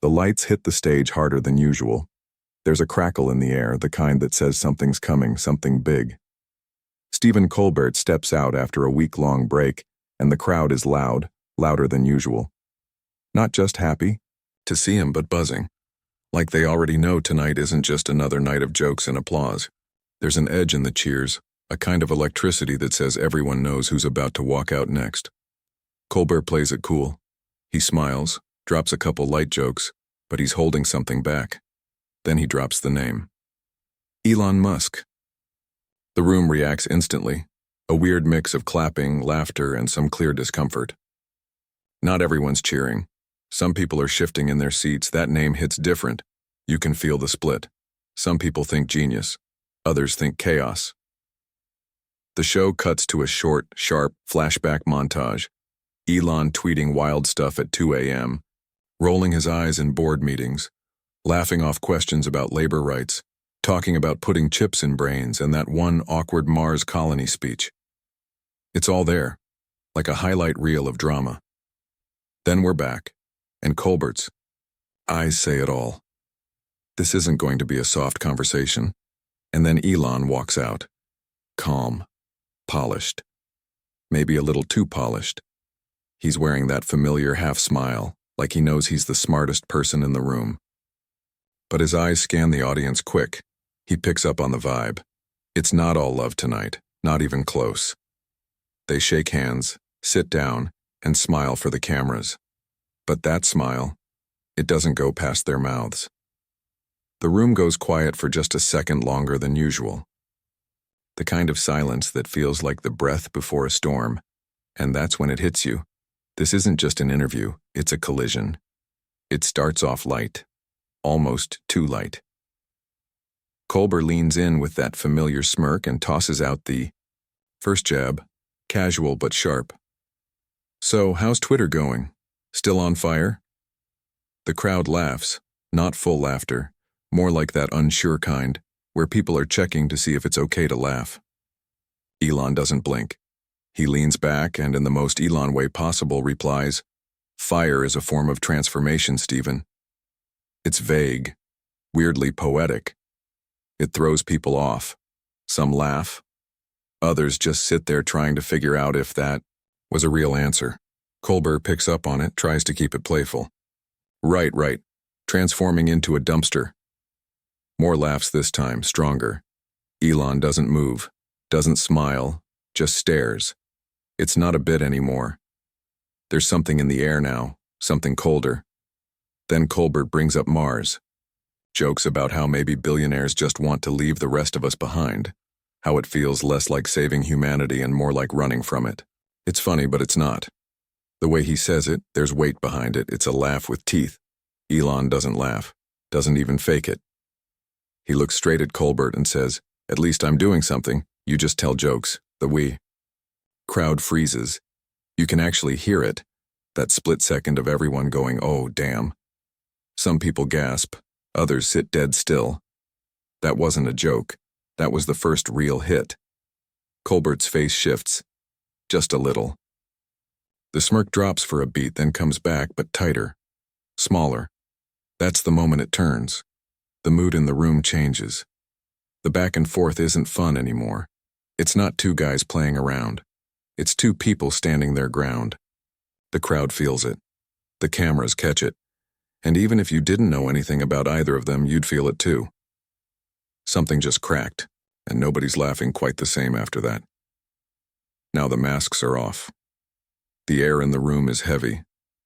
The lights hit the stage harder than usual. There's a crackle in the air, the kind that says something's coming, something big. Stephen Colbert steps out after a week-long break, and the crowd is loud, louder than usual. Not just happy to see him, but buzzing. Like they already know tonight isn't just another night of jokes and applause. There's an edge in the cheers, a kind of electricity that says everyone knows who's about to walk out next. Colbert plays it cool. He smiles, drops a couple light jokes, but he's holding something back. Then he drops the name. Elon Musk. The room reacts instantly, a weird mix of clapping, laughter, and some clear discomfort. Not everyone's cheering. Some people are shifting in their seats. That name hits different. You can feel the split. Some people think genius. Others think chaos. The show cuts to a short, sharp flashback montage. Elon tweeting wild stuff at 2 a.m., rolling his eyes in board meetings, laughing off questions about labor rights, talking about putting chips in brains, and that one awkward Mars colony speech. It's all there, like a highlight reel of drama. Then we're back, and Colbert's eyes say it all. This isn't going to be a soft conversation. And then Elon walks out, calm, polished, maybe a little too polished. He's wearing that familiar half-smile, like he knows he's the smartest person in the room. But his eyes scan the audience quick. He picks up on the vibe. It's not all love tonight, not even close. They shake hands, sit down, and smile for the cameras. But that smile, it doesn't go past their mouths. The room goes quiet for just a second longer than usual. The kind of silence that feels like the breath before a storm. And that's when it hits you. This isn't just an interview, it's a collision. It starts off light, almost too light. Colbert leans in with that familiar smirk and tosses out the first jab, casual but sharp. So, how's Twitter going? Still on fire? The crowd laughs, not full laughter, more like that unsure kind, where people are checking to see if it's okay to laugh. Elon doesn't blink. He leans back and, in the most Elon way possible, replies, "Fire is a form of transformation, Stephen." It's vague, weirdly poetic. It throws people off. Some laugh. Others just sit there trying to figure out if that was a real answer. Colbert picks up on it, tries to keep it playful. Right. Transforming into a dumpster. More laughs this time, stronger. Elon doesn't move, doesn't smile, just stares. It's not a bit anymore. There's something in the air now, something colder. Then Colbert brings up Mars. Jokes about how maybe billionaires just want to leave the rest of us behind. How it feels less like saving humanity and more like running from it. It's funny, but it's not. The way he says it, there's weight behind it. It's a laugh with teeth. Elon doesn't laugh, doesn't even fake it. He looks straight at Colbert and says, "At least I'm doing something. You just tell jokes." The crowd freezes. You can actually hear it. That split second of everyone going, "Oh, damn." Some people gasp. Others sit dead still. That wasn't a joke. That was the first real hit. Colbert's face shifts. Just a little. The smirk drops for a beat, then comes back, but tighter. Smaller. That's the moment it turns. The mood in the room changes. The back and forth isn't fun anymore. It's not two guys playing around. It's two people standing their ground. The crowd feels it. The cameras catch it. And even if you didn't know anything about either of them, you'd feel it too. Something just cracked, and nobody's laughing quite the same after that. Now the masks are off. The air in the room is heavy,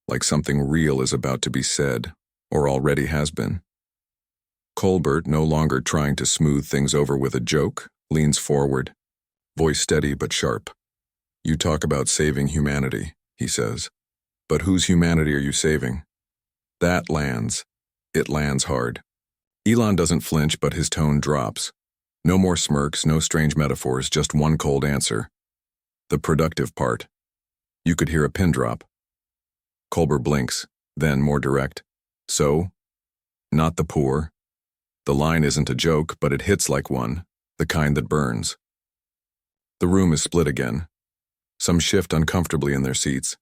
like something real is about to be said, or already has been. Colbert, no longer trying to smooth things over with a joke, leans forward, voice steady but sharp. "You talk about saving humanity," he says. "But whose humanity are you saving?" That lands. It lands hard. Elon doesn't flinch, but his tone drops. No more smirks, no strange metaphors, just one cold answer. The productive part. You could hear a pin drop. Colbert blinks, then more direct. "So? Not the poor?" The line isn't a joke, but it hits like one, the kind that burns. The room is split again. Some shift uncomfortably in their seats.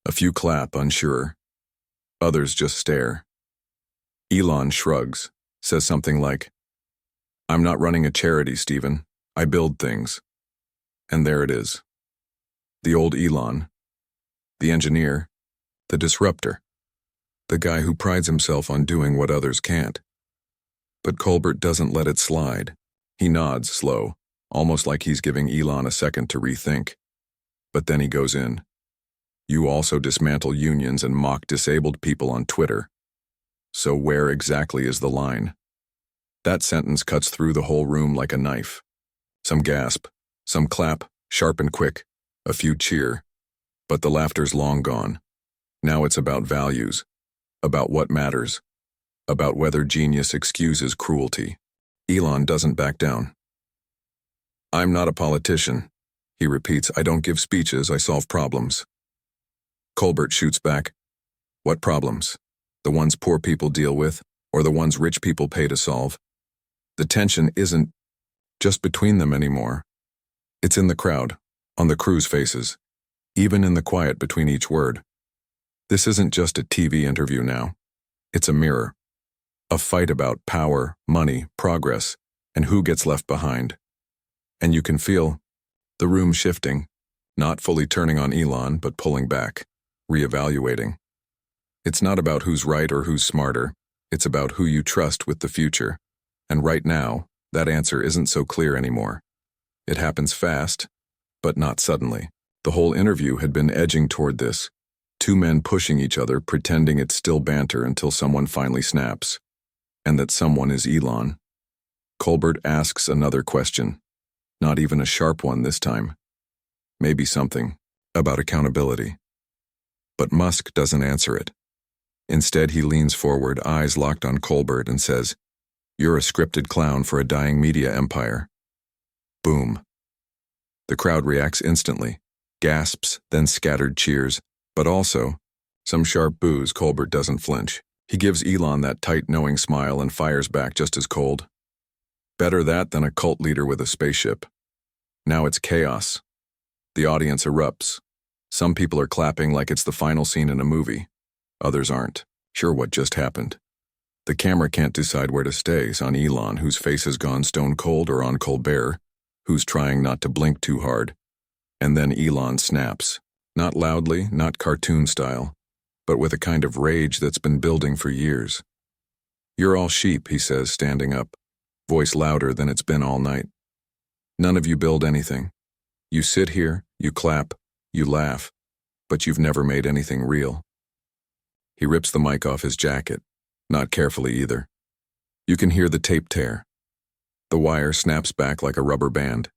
A few clap, unsure. Others just stare. Elon shrugs, says something like, "I'm not running a charity, Stephen. I build things." And there it is. The old Elon, the engineer, the disruptor, the guy who prides himself on doing what others can't. But Colbert doesn't let it slide. He nods slow, almost like he's giving Elon a second to rethink. But then he goes in. "You also dismantle unions and mock disabled people on Twitter. So where exactly is the line?" That sentence cuts through the whole room like a knife. Some gasp, some clap, sharp and quick, a few cheer. But the laughter's long gone. Now it's about values, about what matters, about whether genius excuses cruelty. Elon doesn't back down. "I'm not a politician," he repeats. "I don't give speeches, I solve problems." Colbert shoots back. "What problems? The ones poor people deal with, or the ones rich people pay to solve?" The tension isn't just between them anymore. It's in the crowd, on the crew's faces, even in the quiet between each word. This isn't just a TV interview now. It's a mirror. A fight about power, money, progress, and who gets left behind. And you can feel the room shifting, not fully turning on Elon, but pulling back, reevaluating. It's not about who's right or who's smarter. It's about who you trust with the future. And right now, that answer isn't so clear anymore. It happens fast, but not suddenly. The whole interview had been edging toward this. Two men pushing each other, pretending it's still banter until someone finally snaps. And that someone is Elon. Colbert asks another question. Not even a sharp one this time. Maybe something about accountability. But Musk doesn't answer it. Instead, he leans forward, eyes locked on Colbert, and says, "You're a scripted clown for a dying media empire." Boom. The crowd reacts instantly. Gasps, then scattered cheers, but also some sharp boos. Colbert doesn't flinch. He gives Elon that tight, knowing smile and fires back just as cold. Better that than a cult leader with a spaceship. Now it's chaos. The audience erupts. Some people are clapping like it's the final scene in a movie. Others aren't sure what just happened. The camera can't decide where to stay, on Elon, whose face has gone stone cold, or on Colbert, who's trying not to blink too hard. And then Elon snaps. Not loudly, not cartoon style, but with a kind of rage that's been building for years. "You're all sheep," he says, standing up, voice louder than it's been all night. "None of you build anything. You sit here, you clap, you laugh, but you've never made anything real." He rips the mic off his jacket. Not carefully either. You can hear the tape tear. The wire snaps back like a rubber band.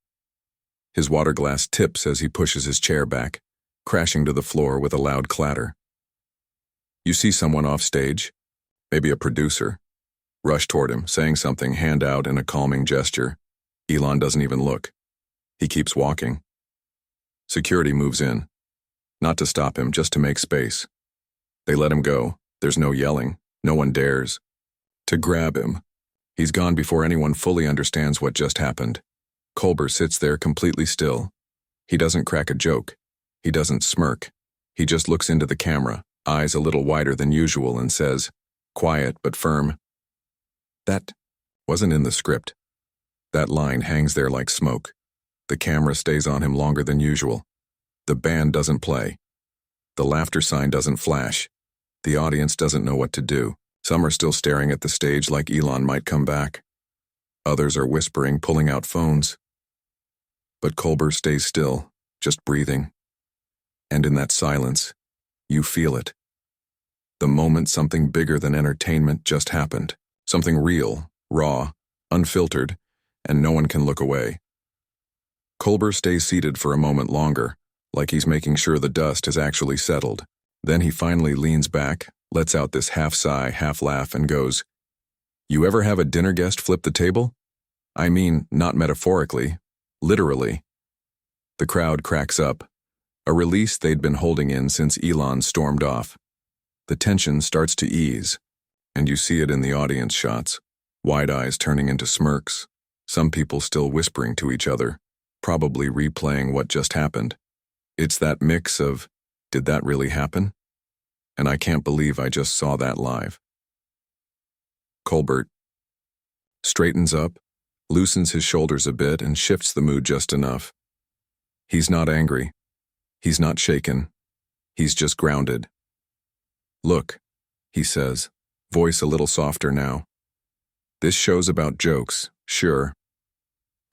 His water glass tips as he pushes his chair back, crashing to the floor with a loud clatter. You see someone off stage, maybe a producer, rush toward him, saying something, hand out in a calming gesture. Elon doesn't even look. He keeps walking. Security moves in. Not to stop him, just to make space. They let him go. There's no yelling. No one dares to grab him. He's gone before anyone fully understands what just happened. Colbert sits there completely still. He doesn't crack a joke. He doesn't smirk. He just looks into the camera, eyes a little wider than usual, and says, quiet but firm, "That wasn't in the script." That line hangs there like smoke. The camera stays on him longer than usual. The band doesn't play. The laughter sign doesn't flash. The audience doesn't know what to do. Some are still staring at the stage like Elon might come back. Others are whispering, pulling out phones. But Colbert stays still, just breathing. And in that silence, you feel it. The moment something bigger than entertainment just happened. Something real, raw, unfiltered, and no one can look away. Colbert stays seated for a moment longer, like he's making sure the dust has actually settled. Then he finally leans back, lets out this half sigh, half laugh, and goes, "You ever have a dinner guest flip the table? I mean, not metaphorically, literally." The crowd cracks up, a release they'd been holding in since Elon stormed off. The tension starts to ease, and you see it in the audience shots, wide eyes turning into smirks, some people still whispering to each other, probably replaying what just happened. It's that mix of, did that really happen? And I can't believe I just saw that live. Colbert straightens up, loosens his shoulders a bit, and shifts the mood just enough. He's not angry. He's not shaken. He's just grounded. "Look," he says, voice a little softer now. "This show's about jokes, sure.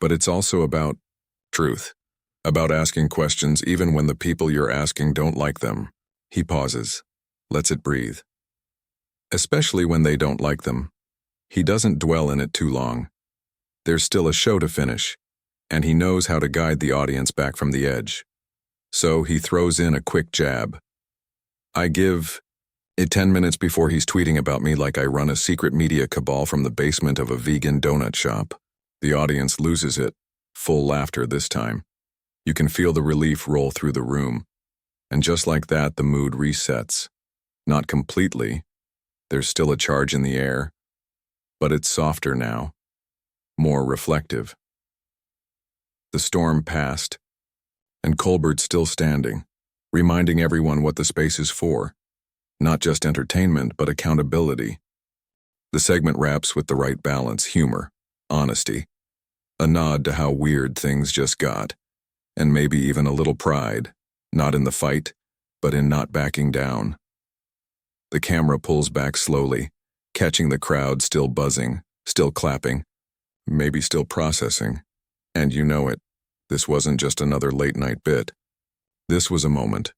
But it's also about truth. About asking questions even when the people you're asking don't like them." He pauses, lets it breathe. Especially when they don't like them. He doesn't dwell in it too long. There's still a show to finish, and he knows how to guide the audience back from the edge. So he throws in a quick jab. "I give it 10 minutes before he's tweeting about me like I run a secret media cabal from the basement of a vegan donut shop." The audience loses it, full laughter this time. You can feel the relief roll through the room. And just like that, the mood resets. Not completely. There's still a charge in the air, but it's softer now, more reflective. The storm passed, and Colbert's still standing, reminding everyone what the space is for. Not just entertainment, but accountability. The segment wraps with the right balance: humor, honesty, a nod to how weird things just got, and maybe even a little pride, not in the fight, but in not backing down. The camera pulls back slowly, catching the crowd still buzzing, still clapping, maybe still processing. And you know it, this wasn't just another late-night bit. This was a moment.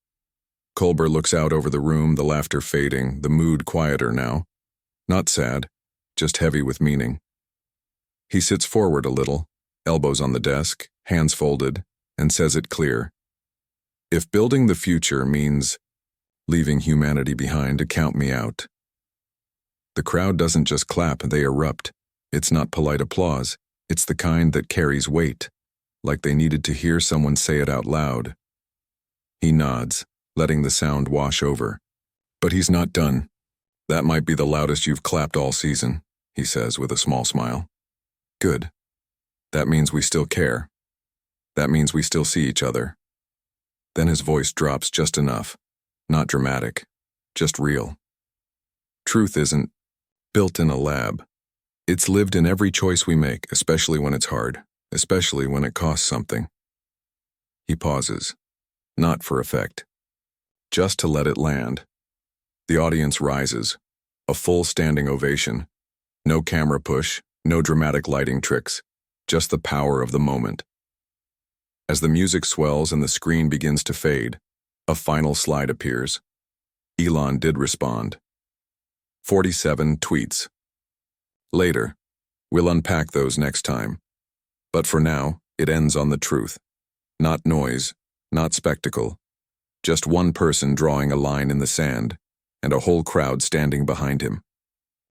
Colbert looks out over the room, the laughter fading, the mood quieter now. Not sad, just heavy with meaning. He sits forward a little, elbows on the desk, hands folded, and says it clear. "If building the future means leaving humanity behind, count me out." The crowd doesn't just clap, they erupt. It's not polite applause, it's the kind that carries weight, like they needed to hear someone say it out loud. He nods, letting the sound wash over. But he's not done. "That might be the loudest you've clapped all season," he says with a small smile. "Good. That means we still care. That means we still see each other." Then his voice drops just enough. Not dramatic, just real. Truth isn't built in a lab. It's lived in every choice we make, especially when it's hard, especially when it costs something. He pauses, not for effect, just to let it land. The audience rises, a full standing ovation. No camera push, no dramatic lighting tricks, just the power of the moment. As the music swells and the screen begins to fade, a final slide appears. Elon did respond. 47 tweets. Later, we'll unpack those next time. But for now, it ends on the truth. Not noise, not spectacle. Just one person drawing a line in the sand, and a whole crowd standing behind him.